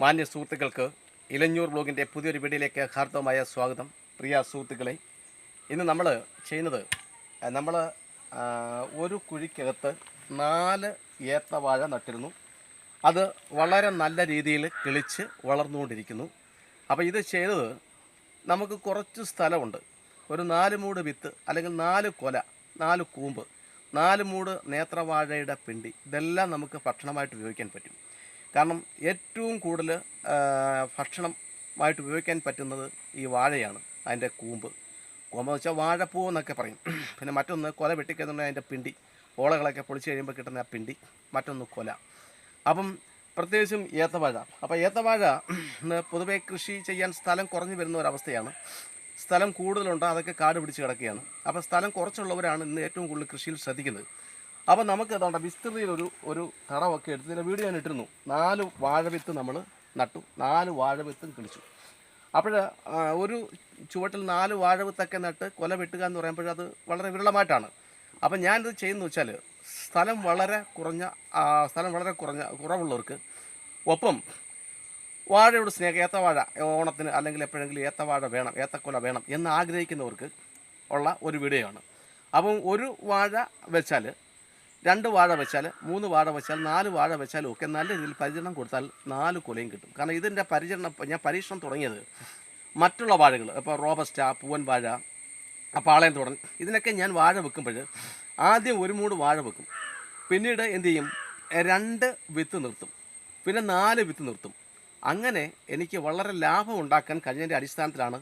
മാന്യ സുഹൃത്തുക്കൾക്ക് ഇലഞ്ഞൂർ ബ്ലോഗിൻ്റെ പുതിയൊരു വീഡിയോയിലേക്ക് ഹാർദവമായ സ്വാഗതം. പ്രിയ സുഹൃത്തുക്കളെ, ഇന്ന് നമ്മൾ ചെയ്യുന്നത് നമ്മൾ ഒരു കുഴിക്കകത്ത് 4 ഏത്തവാഴ നട്ടിരുന്നു. അത് വളരെ നല്ല രീതിയിൽ കിളിച്ച് വളർന്നുകൊണ്ടിരിക്കുന്നു. അപ്പോൾ ഇത് ചെയ്തത് നമുക്ക് കുറച്ച് സ്ഥലമുണ്ട്. ഒരു 4 മൂട് വിത്ത് അല്ലെങ്കിൽ 4 കൊല, 4 കൂമ്പ്, 4 മൂട് നേത്രവാഴയുടെ പിണ്ടി, ഇതെല്ലാം നമുക്ക് ഭക്ഷണമായിട്ട് ഉപയോഗിക്കാൻ പറ്റും. കാരണം ഏറ്റവും കൂടുതൽ ഭക്ഷണമായിട്ട് ഉപയോഗിക്കാൻ പറ്റുന്നത് ഈ വാഴയാണ്. അതിൻ്റെ കൂമ്പെന്ന് വെച്ചാൽ വാഴപ്പൂ എന്നൊക്കെ പറയും. പിന്നെ മറ്റൊന്ന് കൊല വെട്ടിക്കഴിഞ്ഞാൽ അതിൻ്റെ പിണ്ടി, ഓളകളൊക്കെ പൊളിച്ച് കഴിയുമ്പോൾ കിട്ടുന്ന ആ പിണ്ടി. മറ്റൊന്ന് കൊല. അപ്പം പ്രത്യേകിച്ചും ഏത്തവാഴ. അപ്പോൾ ഏത്തവാഴ പൊതുവേ കൃഷി ചെയ്യാൻ സ്ഥലം കുറഞ്ഞു വരുന്ന ഒരവസ്ഥയാണ്. സ്ഥലം കൂടുതലുണ്ട്, അതൊക്കെ കാട് പിടിച്ച് കിടക്കുകയാണ്. അപ്പോൾ സ്ഥലം കുറച്ചുള്ളവരാണ് ഇന്ന് ഏറ്റവും കൂടുതൽ കൃഷിയിൽ ശ്രദ്ധിക്കുന്നത്. അപ്പോൾ നമുക്ക് അതുകൊണ്ട് വിസ്തൃതിയിൽ ഒരു തടമൊക്കെ എടുത്ത് ഇതിൻ്റെ വീഡിയോ ഞാൻ ഇട്ടിരുന്നു. 4 വാഴവിത്ത് നമ്മൾ നട്ടു, 4 വാഴവിത്തും കിളിച്ചു. അപ്പോൾ ഒരു ചുവട്ടിൽ 4 വാഴവിത്തൊക്കെ നട്ട് കൊല വെട്ടുക എന്ന് പറയുമ്പോഴത് വളരെ വിരളമായിട്ടാണ്. അപ്പം ഞാനിത് ചെയ്യുന്നത് വെച്ചാൽ സ്ഥലം വളരെ കുറവുള്ളവർക്ക്, ഒപ്പം വാഴയോട് സ്നേഹം, ഏത്തവാഴ ഓണത്തിന് അല്ലെങ്കിൽ എപ്പോഴെങ്കിലും ഏത്തവാഴ വേണം, ഏത്തക്കൊല വേണം എന്ന് ആഗ്രഹിക്കുന്നവർക്ക് ഉള്ള ഒരു വീഡിയോ ആണ്. അപ്പം ഒരു വാഴ വെച്ചാൽ, 2 വാഴ വെച്ചാൽ, 3 വാഴ വെച്ചാൽ, 4 വാഴ വെച്ചാലും ഒക്കെ നല്ല രീതിയിൽ പരിചരണം കൊടുത്താൽ 4 കൊലയും കിട്ടും. കാരണം ഇതിൻ്റെ ഞാൻ പരീക്ഷണം തുടങ്ങിയത് മറ്റുള്ള വാഴകൾ, ഇപ്പോൾ റോബസ്റ്റ, പൂവൻ വാഴ, പാളയം തുടങ്ങി, ഇതിനൊക്കെ ഞാൻ വാഴ വെക്കുമ്പോൾ ആദ്യം 1 മൂട് വാഴ വെക്കും. പിന്നീട് എന്തു ചെയ്യും, 2 വിത്ത് നിർത്തും, പിന്നെ 4 വിത്ത് നിർത്തും. അങ്ങനെ എനിക്ക് വളരെ ലാഭം ഉണ്ടാക്കാൻ കഴിഞ്ഞതിൻ്റെ അടിസ്ഥാനത്തിലാണ്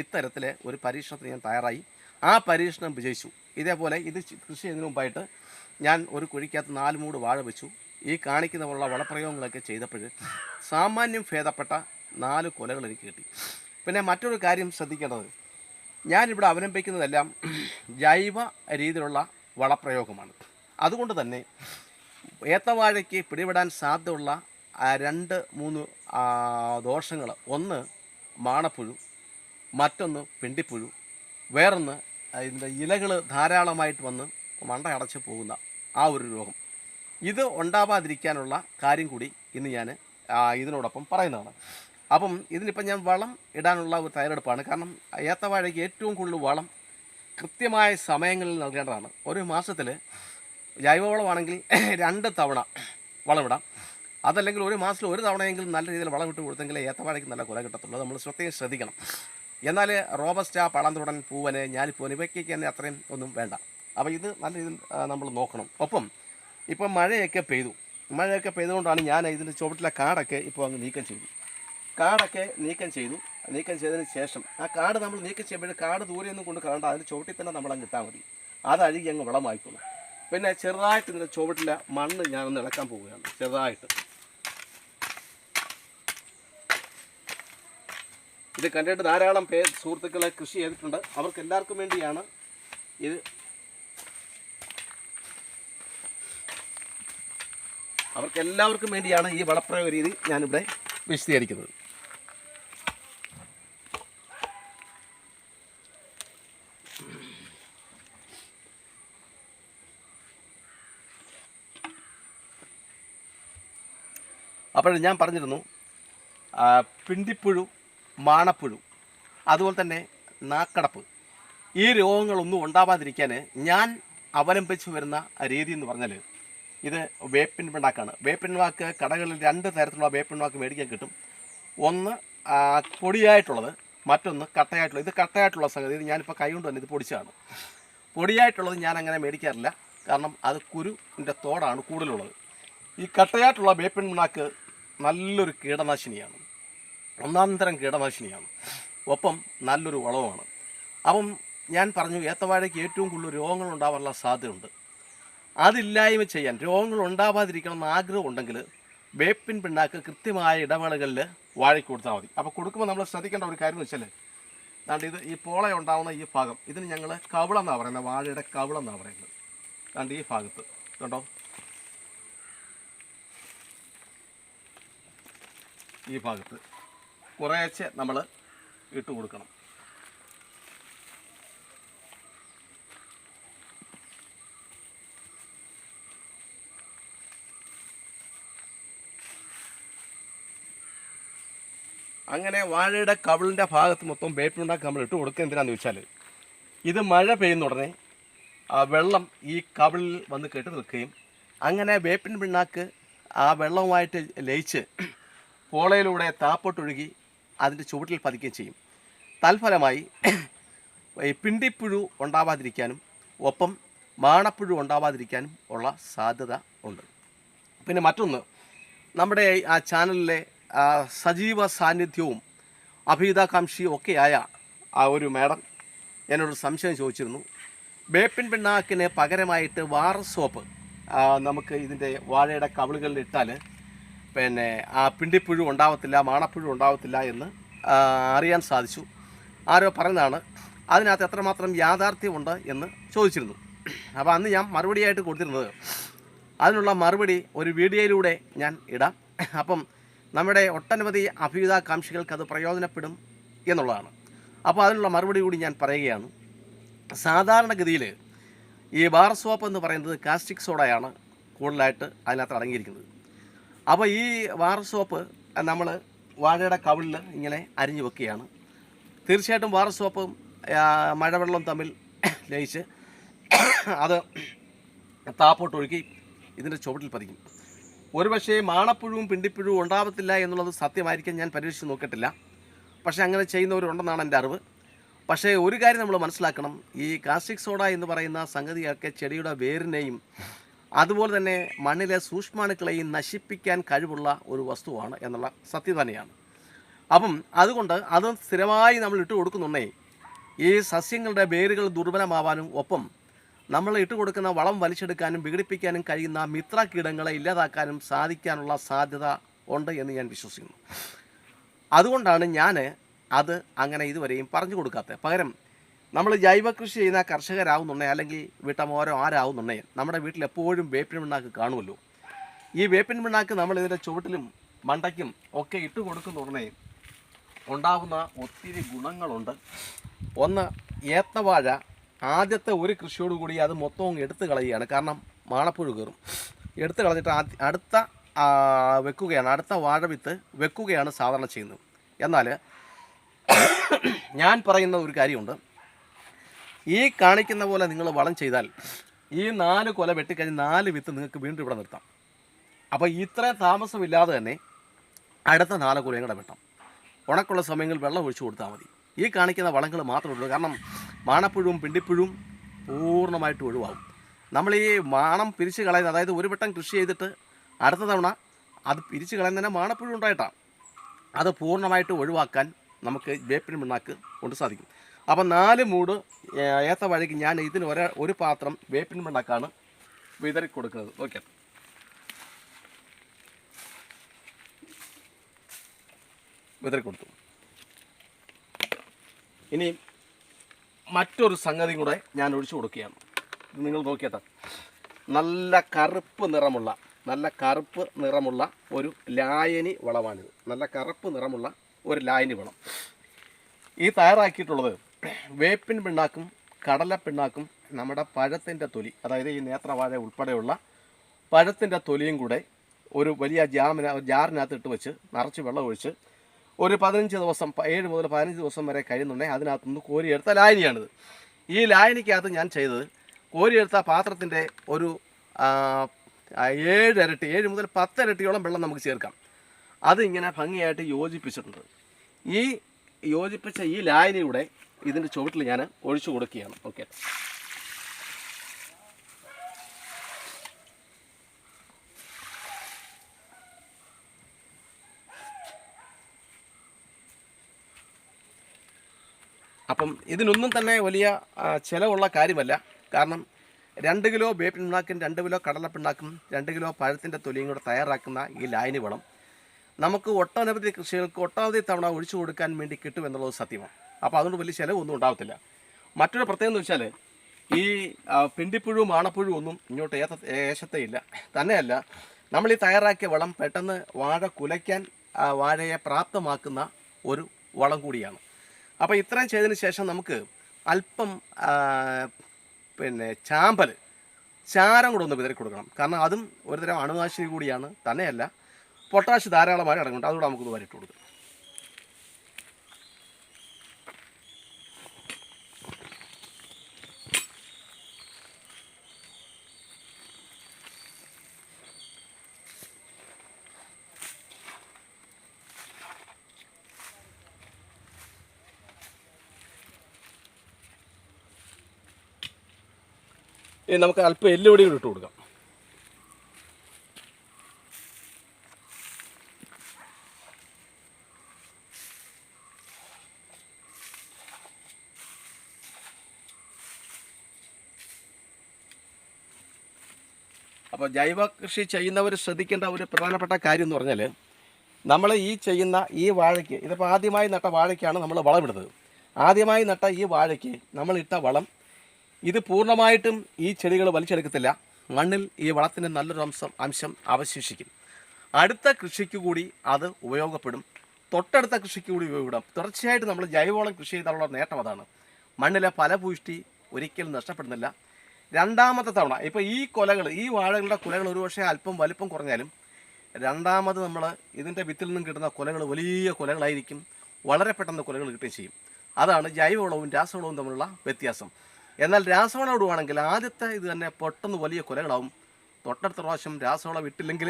ഇത്തരത്തിലെ ഒരു പരീക്ഷണത്തിന് ഞാൻ തയ്യാറായി. ആ പരീക്ഷണം വിജയിച്ചു. ഇതേപോലെ ഇത് കൃഷി ചെയ്യുന്നതിന് മുമ്പായിട്ട് ഞാൻ ഒരു കുഴിക്കകത്ത് 4 മൂട് വാഴ വെച്ചു. ഈ കാണിക്കുന്ന പോലുള്ള വളപ്രയോഗങ്ങളൊക്കെ ചെയ്തപ്പോൾ സാമാന്യം ഭേദപ്പെട്ട 4 കൊലകൾ എനിക്ക് കിട്ടി. പിന്നെ മറ്റൊരു കാര്യം ശ്രദ്ധിക്കേണ്ടത്, ഞാനിവിടെ അവലംബിക്കുന്നതെല്ലാം ജൈവ രീതിയിലുള്ള വളപ്രയോഗമാണ്. അതുകൊണ്ട് തന്നെ ഏത്തവാഴയ്ക്ക് പിടിപെടാൻ സാധ്യതയുള്ള 2-3 ദോഷങ്ങൾ, ഒന്ന് മാണപ്പുഴു, മറ്റൊന്ന് പിണ്ടിപ്പുഴു, വേറൊന്ന് ഇതിൻ്റെ ഇലകൾ ധാരാളമായിട്ട് വന്ന് മണ്ട അടച്ച് പോകുന്ന ആ ഒരു രോഗം. ഇത് ഉണ്ടാവാതിരിക്കാനുള്ള കാര്യം കൂടി ഇന്ന് ഞാൻ ഇതിനോടൊപ്പം പറയുന്നതാണ്. അപ്പം ഇതിനിപ്പം ഞാൻ വളം ഇടാനുള്ള ഒരു തയ്യാറെടുപ്പാണ്. കാരണം ഏത്തവാഴയ്ക്ക് ഏറ്റവും കൂടുതൽ വളം കൃത്യമായ സമയങ്ങളിൽ നൽകേണ്ടതാണ്. ഒരു മാസത്തിൽ ജൈവവളമാണെങ്കിൽ 2 തവണ വളമിടാം. അതല്ലെങ്കിൽ ഒരു മാസത്തിൽ 1 തവണയെങ്കിലും നല്ല രീതിയിൽ വളം ഇട്ട് കൊടുത്തെങ്കിൽ ഏത്തവാഴയ്ക്ക് നല്ല കുല കിട്ടത്തുള്ളൂ. നമ്മൾ പ്രത്യേകം ശ്രദ്ധിക്കണം. എന്നാൽ റോബസ്റ്റ, പളന്തുടൻ, പൂവന്, ഞാലിപ്പൂവൻ ഇവയ്ക്ക് തന്നെ അത്രയും ഒന്നും വേണ്ട. അപ്പോൾ ഇത് നല്ല രീതിയിൽ നമ്മൾ നോക്കണം. ഒപ്പം ഇപ്പം മഴയൊക്കെ പെയ്തുകൊണ്ടാണ് ഞാൻ ഇതിൻ്റെ ചുവട്ടിലെ കാടൊക്കെ ഇപ്പോൾ അങ്ങ് നീക്കം ചെയ്തു. നീക്കം ചെയ്തതിന് ശേഷം ആ കാട് നമ്മൾ നീക്കം ചെയ്യുമ്പോൾ കാട് ദൂരെയൊന്നും കൊണ്ട് കാണണ്ട, അതിന് ചുവട്ടിൽ തന്നെ നമ്മളങ്ങ് ഇട്ടാൽ മതി. അത് അഴുകി അങ്ങ് വളമായിക്കോളും. പിന്നെ ചെറുതായിട്ട് ഇതിൻ്റെ ചുവട്ടിലെ മണ്ണ് ഞാനൊന്ന് ഇളക്കാൻ പോവുകയാണ്. ചെറുതായിട്ട് ഇത് കണ്ടിട്ട് ധാരാളം സുഹൃത്തുക്കളെ കൃഷി ചെയ്തിട്ടുണ്ട്. അവർക്ക് എല്ലാവർക്കും വേണ്ടിയാണ് ഇത്. അവർക്കെല്ലാവർക്കും വേണ്ടിയാണ് ഈ വളപ്രയോഗ രീതി ഞാനിവിടെ വിശദീകരിക്കുന്നത്. അപ്പോൾ ഞാൻ പറഞ്ഞിരുന്നു, പിണ്ടിപ്പുഴു, മാണപ്പുഴു, അതുപോലെ തന്നെ നാക്കടപ്പ്, ഈ രോഗങ്ങളൊന്നും ഉണ്ടാവാതിരിക്കാൻ ഞാൻ അവലംബിച്ച് വരുന്ന രീതി എന്ന് പറഞ്ഞാൽ ഇത് വേപ്പിൻ പിണ്ണാക്കാണ്. വേപ്പിൻ പിണ്ണാക്ക് കടകളിൽ 2 തരത്തിലുള്ള വേപ്പിൻ പിണ്ണാക്ക് മേടിക്കാൻ കിട്ടും. ഒന്ന് പൊടിയായിട്ടുള്ളത്, മറ്റൊന്ന് കട്ടയായിട്ടുള്ളത്. ഇത് കട്ടയായിട്ടുള്ള സംഗതി, ഇത് ഞാനിപ്പോൾ കൈകൊണ്ട് തന്നെ ഇത് പൊടിച്ചതാണ്. പൊടിയായിട്ടുള്ളത് ഞാൻ അങ്ങനെ മേടിക്കാറില്ല, കാരണം അത് കുരുവിൻ്റെ തോടാണ് കൂടുതലുള്ളത്. ഈ കട്ടയായിട്ടുള്ള വേപ്പിൻ പിണ്ണാക്ക് നല്ലൊരു കീടനാശിനിയാണ്, 1-ാം തരം കീടനാശിനിയാണ്, ഒപ്പം നല്ലൊരു വളവുമാണ്. അപ്പം ഞാൻ പറഞ്ഞു, ഏത്തവാഴയ്ക്ക് ഏറ്റവും കൂടുതൽ രോഗങ്ങൾ ഉണ്ടാവാനുള്ള സാധ്യതയുണ്ട്. അതില്ലായ്മ ചെയ്യാൻ, രോഗങ്ങൾ ഉണ്ടാവാതിരിക്കണമെന്ന് ആഗ്രഹമുണ്ടെങ്കിൽ വേപ്പിൻ പിണ്ണാക്ക് കൃത്യമായ ഇടവേളകളിൽ വാഴയ്ക്ക് കൊടുത്താൽ മതി. അപ്പോൾ കൊടുക്കുമ്പോൾ നമ്മൾ ശ്രദ്ധിക്കേണ്ട ഒരു കാര്യം എന്ന് വെച്ചാൽ, അതുകൊണ്ട് ഇത് ഈ പോള ഉണ്ടാവുന്ന ഈ ഭാഗം, ഇതിന് ഞങ്ങൾ കവിളം എന്നാണ് പറയുന്നത്, വാഴയുടെ കവിളം എന്നാണ് പറയുന്നത്. അതുകൊണ്ട് ഈ ഭാഗത്ത് കണ്ടോ, ഈ ഭാഗത്ത് കുറേശ്ശെ നമ്മൾ ഇട്ട് കൊടുക്കണം. അങ്ങനെ വാഴയുടെ കവിളിൻ്റെ ഭാഗത്ത് മൊത്തം വേപ്പിൻ പിണ്ണാക്ക് നമ്മൾ ഇട്ട് കൊടുക്കുക എന്തിനാണെന്ന് ചോദിച്ചാൽ, ഇത് മഴ പെയ്യുന്ന ഉടനെ വെള്ളം ഈ കവിളിൽ വന്ന് കെട്ടി നിൽക്കുകയും അങ്ങനെ വേപ്പിൻ പിണ്ണാക്ക് ആ വെള്ളവുമായിട്ട് ലയിച്ച് പോളയിലൂടെ താപ്പോട്ടൊഴുകി അതിൻ്റെ ചുവട്ടിൽ പതിക്കുകയും ചെയ്യും. തൽഫലമായി ഈ പിണ്ടിപ്പുഴു ഉണ്ടാവാതിരിക്കാനും ഒപ്പം മാണപ്പുഴു ഉണ്ടാവാതിരിക്കാനും ഉള്ള സാധ്യത ഉണ്ട്. പിന്നെ മറ്റൊന്ന്, നമ്മുടെ ആ ചാനലിലെ സജീവ സാന്നിധ്യവും അഭീതാകാംക്ഷിയും ഒക്കെയായ ആ ഒരു മാഡം ഞാനൊരു സംശയം ചോദിച്ചിരുന്നു. വേപ്പിൻ പിണ്ണാക്കിന് പകരമായിട്ട് വാർ സോപ്പ് നമുക്ക് ഇതിൻ്റെ വാഴയുടെ കവിളുകളിൽ ഇട്ടാൽ പിന്നെ ആ പിണ്ടിപ്പുഴു ഉണ്ടാവത്തില്ല, മാണപ്പുഴു ഉണ്ടാവത്തില്ല എന്ന് അറിയാൻ സാധിച്ചു. ആരോ പറഞ്ഞതാണ്. അതിനകത്ത് എത്രമാത്രം യാഥാർത്ഥ്യമുണ്ട് എന്ന് ചോദിച്ചിരുന്നു. അപ്പോൾ അന്ന് ഞാൻ മറുപടിയായിട്ട് കൊടുത്തിരുന്നത്, അതിനുള്ള മറുപടി ഒരു വീഡിയോയിലൂടെ ഞാൻ ഇടാം. അപ്പം നമ്മുടെ ഒട്ടനവധി അഭ്യുതാകാംക്ഷികൾക്ക് അത് പ്രയോജനപ്പെടും എന്നുള്ളതാണ്. അപ്പോൾ അതിനുള്ള മറുപടി കൂടി ഞാൻ പറയുകയാണ്. സാധാരണഗതിയിൽ ഈ ബാർ സോപ്പ് എന്ന് പറയുന്നത് കാസ്റ്റിക് സോഡയാണ് കൂടുതലായിട്ട് അതിനകത്ത് അടങ്ങിയിരിക്കുന്നത്. അപ്പോൾ ഈ ബാർ സോപ്പ് നമ്മൾ വാഴയുടെ കവിളിൽ ഇങ്ങനെ അരിഞ്ഞു വെക്കുകയാണ്. തീർച്ചയായിട്ടും ബാർ സോപ്പും മഴവെള്ളം തമ്മിൽ ലയിച്ച് അത് താപ്പോട്ടൊഴുകി ഇതിൻ്റെ ചുവട്ടിൽ പതിക്കും. ഒരുപക്ഷേ മാണപ്പുഴുവും പിണ്ടിപ്പുഴുവും ഉണ്ടാവത്തില്ല എന്നുള്ളത് സത്യമായിരിക്കും. ഞാൻ പരീക്ഷിച്ച് നോക്കിയിട്ടില്ല. പക്ഷേ അങ്ങനെ ചെയ്യുന്നവരുണ്ടെന്നാണ് എൻ്റെ അറിവ്. പക്ഷേ ഒരു കാര്യം നമ്മൾ മനസ്സിലാക്കണം, ഈ കാസ്റ്റിക് സോഡ എന്ന് പറയുന്ന സംഗതിയൊക്കെ ചെടിയുടെ വേരിനെയും അതുപോലെ തന്നെ മണ്ണിലെ സൂക്ഷ്മാണുക്കളെയും നശിപ്പിക്കാൻ കഴിവുള്ള ഒരു വസ്തുവാണ് എന്നുള്ള സത്യം തന്നെയാണ്. അപ്പം അതുകൊണ്ട് അത് സ്ഥിരമായി നമ്മൾ ഇട്ട് കൊടുക്കുന്നുണ്ടേ ഈ സസ്യങ്ങളുടെ വേരുകൾ ദുർബലമാവാനും ഒപ്പം നമ്മൾ ഇട്ട് കൊടുക്കുന്ന വളം വലിച്ചെടുക്കാനും വിഘടിപ്പിക്കാനും കഴിയുന്ന മിത്ര കീടങ്ങളെ ഇല്ലാതാക്കാനും സാധിക്കാനുള്ള സാധ്യത ഉണ്ട് എന്ന് ഞാൻ വിശ്വസിക്കുന്നു. അതുകൊണ്ടാണ് ഞാൻ അത് അങ്ങനെ ഇതുവരെയും പറഞ്ഞു കൊടുക്കാത്തത്. പകരം നമ്മൾ ജൈവ കൃഷി ചെയ്യുന്ന കർഷകരാവുന്നുണ്ടെങ്കിൽ അല്ലെങ്കിൽ വീട്ടമ്മമാരോ ആരാവുന്നുണ്ടെങ്കിൽ നമ്മുടെ വീട്ടിൽ എപ്പോഴും വേപ്പിൻ പിണ്ണാക്ക് കാണുമല്ലോ. ഈ വേപ്പിൻ പിണ്ണാക്ക് നമ്മൾ ഇതിൻ്റെ ചുവട്ടിലും മണ്ടയ്ക്കും ഒക്കെ ഇട്ട് കൊടുക്കുന്നുടനെ ഉണ്ടാകുന്ന ഒത്തിരി ഗുണങ്ങളുണ്ട്. ഒന്ന്, ഏത്തവാഴ ആദ്യത്തെ ഒരു കൃഷിയോടുകൂടി അത് മൊത്തവും എടുത്തു കളയുകയാണ്. കാരണം മാണപ്പുഴു കയറും. എടുത്തു കളഞ്ഞിട്ട് അടുത്ത വെക്കുകയാണ്, അടുത്ത വാഴ വിത്ത് വെക്കുകയാണ് സാധാരണ ചെയ്യുന്നത്. എന്നാൽ ഞാൻ പറയുന്ന ഒരു കാര്യമുണ്ട്, ഈ കാണിക്കുന്ന പോലെ നിങ്ങൾ വളം ചെയ്താൽ ഈ 4 കൊല വെട്ടിക്കഴിഞ്ഞ് 4 വിത്ത് നിങ്ങൾക്ക് വീണ്ടും ഇവിടെ നിർത്താം. അപ്പോൾ ഇത്ര താമസമില്ലാതെ തന്നെ അടുത്ത 4 കൊലയും കൂടെ വെട്ടാം. ഉണക്കുള്ള സമയങ്ങളിൽ വെള്ളം ഒഴിച്ചു കൊടുത്താൽ മതി. ഈ കാണിക്കുന്ന വളങ്ങൾ മാത്രമേ ഉള്ളൂ. കാരണം മാണപ്പുഴുവും പിണ്ടിപ്പുഴുവും പൂർണ്ണമായിട്ട് ഒഴിവാകും. നമ്മൾ ഈ മാണം പിരിച്ച് കളയുന്നത്, അതായത് ഒരു വട്ടം കൃഷി ചെയ്തിട്ട് അടുത്ത തവണ അത് പിരിച്ച് കളയുന്നതിന് മാണപ്പുഴു ഉണ്ടായിട്ടാണ്. അത് പൂർണ്ണമായിട്ട് ഒഴിവാക്കാൻ നമുക്ക് വേപ്പിൻ പിണ്ണാക്ക് കൊണ്ട് സാധിക്കും. അപ്പം 4 മൂട് ഏത്തവാഴയ്ക്ക് ഞാൻ ഇതിന് ഒരു പാത്രം വേപ്പിൻ പിണ്ണാക്കാണ് വിതറി കൊടുക്കുന്നത്. ഓക്കെ, വിതറി കൊടുത്തു. ഇനി മറ്റൊരു സംഗതി കൂടെ ഞാൻ ഒഴിച്ചു കൊടുക്കുകയാണ്. നിങ്ങൾ നോക്കിയാൽ നല്ല കറുപ്പ് നിറമുള്ള ഒരു ലായനി വളമാണിത്. നല്ല കറുപ്പ് നിറമുള്ള ഒരു ലായനി വളം. ഈ തയ്യാറാക്കിയിട്ടുള്ളത് വേപ്പിൻ പിണ്ണാക്കും കടലപ്പിണ്ണാക്കും നമ്മുടെ പഴത്തിൻ്റെ തൊലി, അതായത് ഈ നേത്രവാഴ ഉൾപ്പെടെയുള്ള പഴത്തിൻ്റെ തൊലിയും കൂടെ ഒരു വലിയ ജാറിനകത്ത് ഇട്ട് വെച്ച് നിറച്ച് വെള്ളം ഒഴിച്ച് ഒരു 15 ദിവസം 7 മുതൽ 15 ദിവസം വരെ കഴിയുന്നുണ്ടെങ്കിൽ അതിനകത്തുനിന്ന് കോരിയെടുത്ത ലായനിയാണിത്. ഈ ലായനിക്കകത്ത് ഞാൻ ചെയ്തത്, കോരിയെടുത്ത പാത്രത്തിൻ്റെ ഒരു 7 ഇരട്ടി 7 മുതൽ 10 ഇരട്ടിയോളം വെള്ളം നമുക്ക് ചേർക്കാം. അതിങ്ങനെ ഭംഗിയായിട്ട് യോജിപ്പിച്ചിട്ടുണ്ട്. ഈ യോജിപ്പിച്ച ഈ ലായനിയുടെ ഇതിൻ്റെ ചുവട്ടിൽ ഞാൻ ഒഴിച്ചു കൊടുക്കുകയാണ്. ഓക്കെ, അപ്പം ഇതിനൊന്നും തന്നെ വലിയ ചിലവുള്ള കാര്യമല്ല. കാരണം 2 കിലോ വേപ്പിൻ പിണ്ണാക്കും 2 കിലോ കടലപ്പിണ്ണാക്കും 2 കിലോ പഴത്തിൻ്റെ തൊലിയും കൂടെ തയ്യാറാക്കുന്ന ഈ ലായനി വളം നമുക്ക് ഒട്ടനവധി കൃഷികൾക്ക് ഒട്ടനവധി തവണ ഒഴിച്ചു കൊടുക്കാൻ വേണ്ടി കിട്ടുമെന്നുള്ളത് സത്യമാണ്. അപ്പോൾ അതുകൊണ്ട് വലിയ ചിലവൊന്നും ഉണ്ടാകത്തില്ല. മറ്റൊരു പ്രത്യേകത എന്ന് വെച്ചാൽ ഈ പിണ്ടിപ്പുഴു മാണപ്പുഴു ഒന്നും ഇങ്ങോട്ട് ഏശത്തേയില്ല. തന്നെയല്ല, നമ്മൾ ഈ തയ്യാറാക്കിയ വളം പെട്ടെന്ന് വാഴ കുലയ്ക്കാൻ വാഴയെ പ്രാപ്തമാക്കുന്ന ഒരു വളം കൂടിയാണ്. അപ്പോൾ ഇത്രയും ചെയ്തതിന് ശേഷം നമുക്ക് അല്പം ചാരം കൂടെ ഒന്ന് വിതറി കൊടുക്കണം. കാരണം അതും ഒരുതരം അണുനാശിനി കൂടിയാണ്. തന്നെയല്ല, പൊട്ടാഷ് ധാരാളമായി അടങ്ങുന്നുണ്ട്. അതുകൂടെ നമുക്കൊന്ന് വരിട്ട് കൊടുക്കാം. ഇനി നമുക്ക് അല്പം എല്ലുപൊടി ഇട്ട് കൊടുക്കാം. അപ്പോൾ ജൈവ കൃഷി ചെയ്യുന്നവർ ശ്രദ്ധിക്കേണ്ട ഒരു പ്രധാനപ്പെട്ട കാര്യം എന്ന് പറഞ്ഞാൽ, നമ്മൾ ഈ ചെയ്യുന്ന ഈ വാഴയ്ക്ക്, ഇതിപ്പോൾ ആദ്യമായി നട്ട വാഴയ്ക്കാണ് നമ്മൾ വളമിടുന്നത്. ആദ്യമായി നട്ട ഈ വാഴയ്ക്ക് നമ്മളിട്ട വളം ഇത് പൂർണ്ണമായിട്ടും ഈ ചെടികൾ വലിച്ചെടുക്കത്തില്ല. മണ്ണിൽ ഈ വളത്തിൻ്റെ നല്ലൊരു അംശം അവശേഷിക്കും. അടുത്ത കൃഷിക്ക് കൂടി അത് ഉപയോഗപ്പെടും. തൊട്ടടുത്ത കൃഷിക്ക് കൂടി ഉപയോഗപ്പെടും. തുടർച്ചയായിട്ട് നമ്മൾ ജൈവവളം കൃഷി ചെയ്താലുള്ള നേട്ടം അതാണ്. മണ്ണിലെ ഫലഭൂഷ്ടി ഒരിക്കലും നഷ്ടപ്പെടുന്നില്ല. രണ്ടാമത്തെ തവണ ഇപ്പോൾ ഈ വാഴകളുടെ കുലകൾ ഒരുപക്ഷെ അല്പം വലിപ്പം കുറഞ്ഞാലും രണ്ടാമത് നമ്മൾ ഇതിൻ്റെ വിത്തിൽ നിന്നും കിട്ടുന്ന കുലകൾ വലിയ കുലകളായിരിക്കും. വളരെ പെട്ടെന്ന് കുലകൾ കിട്ടുകയും ചെയ്യും. അതാണ് ജൈവവളവും രാസവളവും തമ്മിലുള്ള വ്യത്യാസം. എന്നാൽ രാസവളം ഇടുവാണെങ്കിൽ ആദ്യത്തെ ഇത് തന്നെ പെട്ടെന്ന് വലിയ കുലകളാവും. തൊട്ടടുത്ത പ്രാവശ്യം രാസവളം ഇട്ടില്ലെങ്കിൽ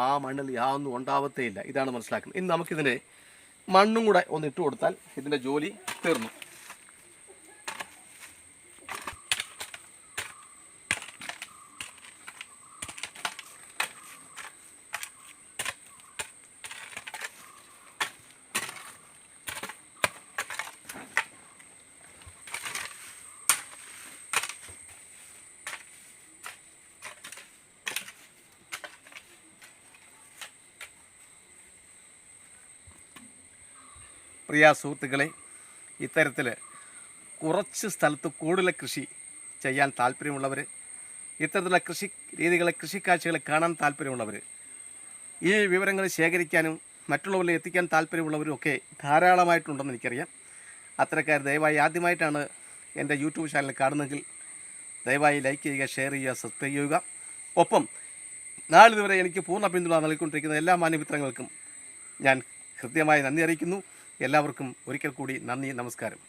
ആ മണ്ണിൽ യാതൊന്നും ഉണ്ടാവത്തേയില്ല. ഇതാണ് മനസ്സിലാക്കുന്നത്. ഇനി നമുക്കിതിൻ്റെ മണ്ണും കൂടെ ഒന്ന് ഇട്ട് കൊടുത്താൽ ഇതിൻ്റെ ജോലി തീർന്നു. പ്രിയ സുഹൃത്തുക്കളെ, ഇത്തരത്തിൽ കുറച്ച് സ്ഥലത്ത് കൂടുതൽ കൃഷി ചെയ്യാൻ താല്പര്യമുള്ളവർ, ഇത്തരത്തിലുള്ള കൃഷി രീതികളെ, കൃഷിക്കാഴ്ചകളെ കാണാൻ താല്പര്യമുള്ളവർ, ഈ വിവരങ്ങൾ ശേഖരിക്കാനും മറ്റുള്ളവരിൽ എത്തിക്കാൻ താല്പര്യമുള്ളവരും ഒക്കെ ധാരാളമായിട്ടുണ്ടെന്ന് എനിക്കറിയാം. അത്തരക്കാർ ദയവായി ആദ്യമായിട്ടാണ് എൻ്റെ യൂട്യൂബ് ചാനൽ കാണുന്നതെങ്കിൽ ദയവായി ലൈക്ക് ചെയ്യുക, ഷെയർ ചെയ്യുക, സബ്സ്ക്രൈബ് ചെയ്യുക. ഒപ്പം നാളിതുവരെ എനിക്ക് പൂർണ്ണ പിന്തുണ നൽകിക്കൊണ്ടിരിക്കുന്ന എല്ലാ മാന്യമിത്രങ്ങൾക്കും ഞാൻ ഹൃദ്യമായി നന്ദി അറിയിക്കുന്നു. എല്ലാവർക്കും ഒരിക്കൽ കൂടി നന്ദി, നമസ്കാരം.